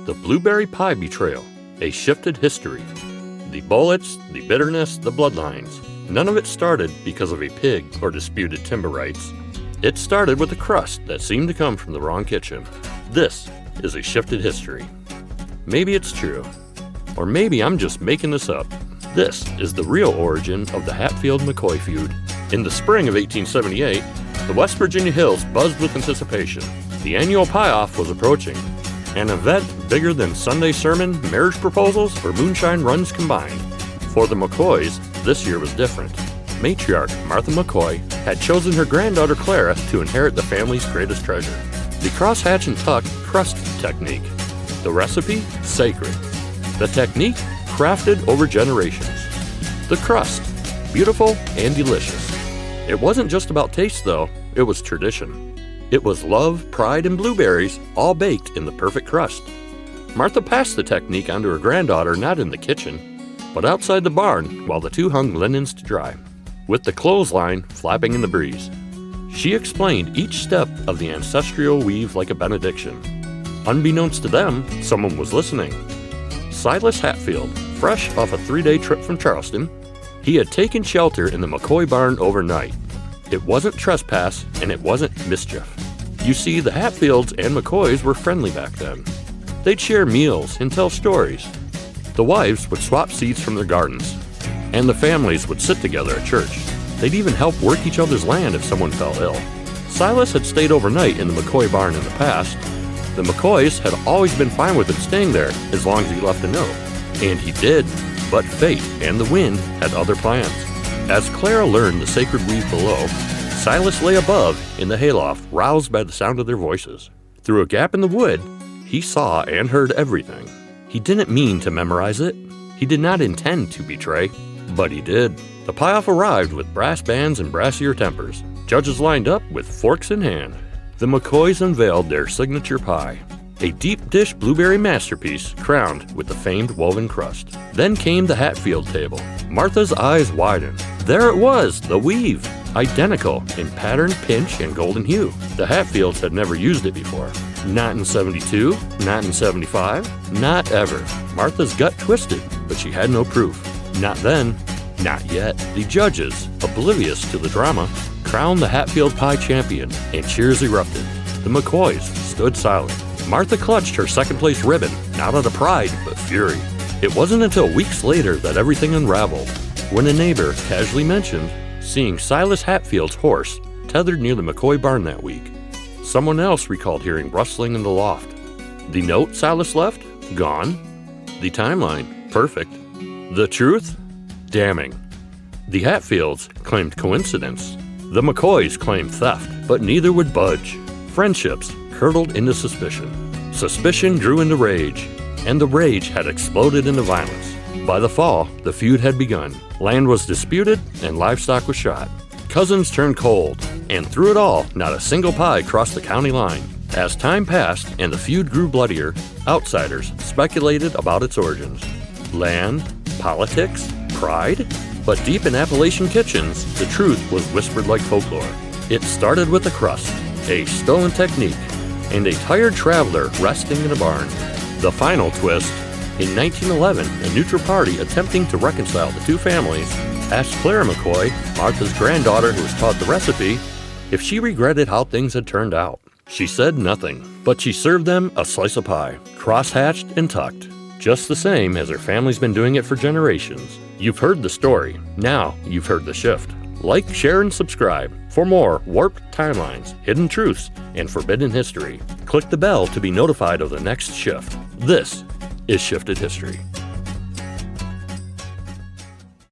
The blueberry pie betrayal, a shifted history. The bullets, the bitterness, the bloodlines. None of it started because of a pig or disputed timber rights. It started with a crust that seemed to come from the wrong kitchen. This is a shifted history. Maybe it's true. Or maybe I'm just making this up. This is the real origin of the Hatfield-McCoy Feud. In the spring of 1878, the West Virginia hills buzzed with anticipation. The annual pie-off was approaching, an event bigger than Sunday sermon, marriage proposals, or moonshine runs combined. For the McCoys, this year was different. Matriarch Martha McCoy had chosen her granddaughter Clara to inherit the family's greatest treasure, the crosshatch and tuck crust technique. The recipe, sacred. The technique, crafted over generations. The crust, beautiful and delicious. It wasn't just about taste though, it was tradition. It was love, pride, and blueberries, all baked in the perfect crust. Martha passed the technique on to her granddaughter not in the kitchen, but outside the barn while the two hung linens to dry, with the clothesline flapping in the breeze. She explained each step of the ancestral weave like a benediction. Unbeknownst to them, someone was listening. Silas Hatfield, fresh off a 3-day trip from Charleston, he had taken shelter in the McCoy barn overnight. It wasn't trespass, and it wasn't mischief. You see, the Hatfields and McCoys were friendly back then. They'd share meals and tell stories. The wives would swap seeds from their gardens, and the families would sit together at church. They'd even help work each other's land if someone fell ill. Silas had stayed overnight in the McCoy barn in the past. The McCoys had always been fine with him staying there as long as he left a note. And he did, but fate and the wind had other plans. As Clara learned the sacred weave below, Silas lay above in the hayloft, roused by the sound of their voices. Through a gap in the wood, he saw and heard everything. He didn't mean to memorize it. He did not intend to betray, but he did. The pie-off arrived with brass bands and brassier tempers. Judges lined up with forks in hand. The McCoys unveiled their signature pie, a deep dish blueberry masterpiece crowned with the famed woven crust. Then came the Hatfield table. Martha's eyes widened. There it was, the weave, identical in pattern, pinch, and golden hue. The Hatfields had never used it before. Not in 72, not in 75, not ever. Martha's gut twisted, but she had no proof. Not then, not yet. The judges, oblivious to the drama, crowned the Hatfield pie champion, and cheers erupted. The McCoys stood silent. Martha clutched her second-place ribbon, not out of pride, but fury. It wasn't until weeks later that everything unraveled, when a neighbor casually mentioned seeing Silas Hatfield's horse tethered near the McCoy barn that week. Someone else recalled hearing rustling in the loft. The note Silas left? Gone. The timeline? Perfect. The truth? Damning. The Hatfields claimed coincidence. The McCoys claimed theft, but neither would budge. Friendships curdled into suspicion. Suspicion grew into rage, and the rage had exploded into violence. By the fall, the feud had begun. Land was disputed, and livestock was shot. Cousins turned cold, and through it all, not a single pie crossed the county line. As time passed and the feud grew bloodier, outsiders speculated about its origins. Land, politics, pride? But deep in Appalachian kitchens, the truth was whispered like folklore. It started with a crust, a stolen technique, and a tired traveler resting in a barn. The final twist, in 1911, a neutral party attempting to reconcile the two families asked Clara McCoy, Martha's granddaughter who was taught the recipe, if she regretted how things had turned out. She said nothing, but she served them a slice of pie, cross-hatched and tucked, just the same as her family's been doing it for generations. You've heard the story. Now you've heard the shift. Like, share, and subscribe for more warped timelines, hidden truths, and forbidden history. Click the bell to be notified of the next shift. This is Shifted History.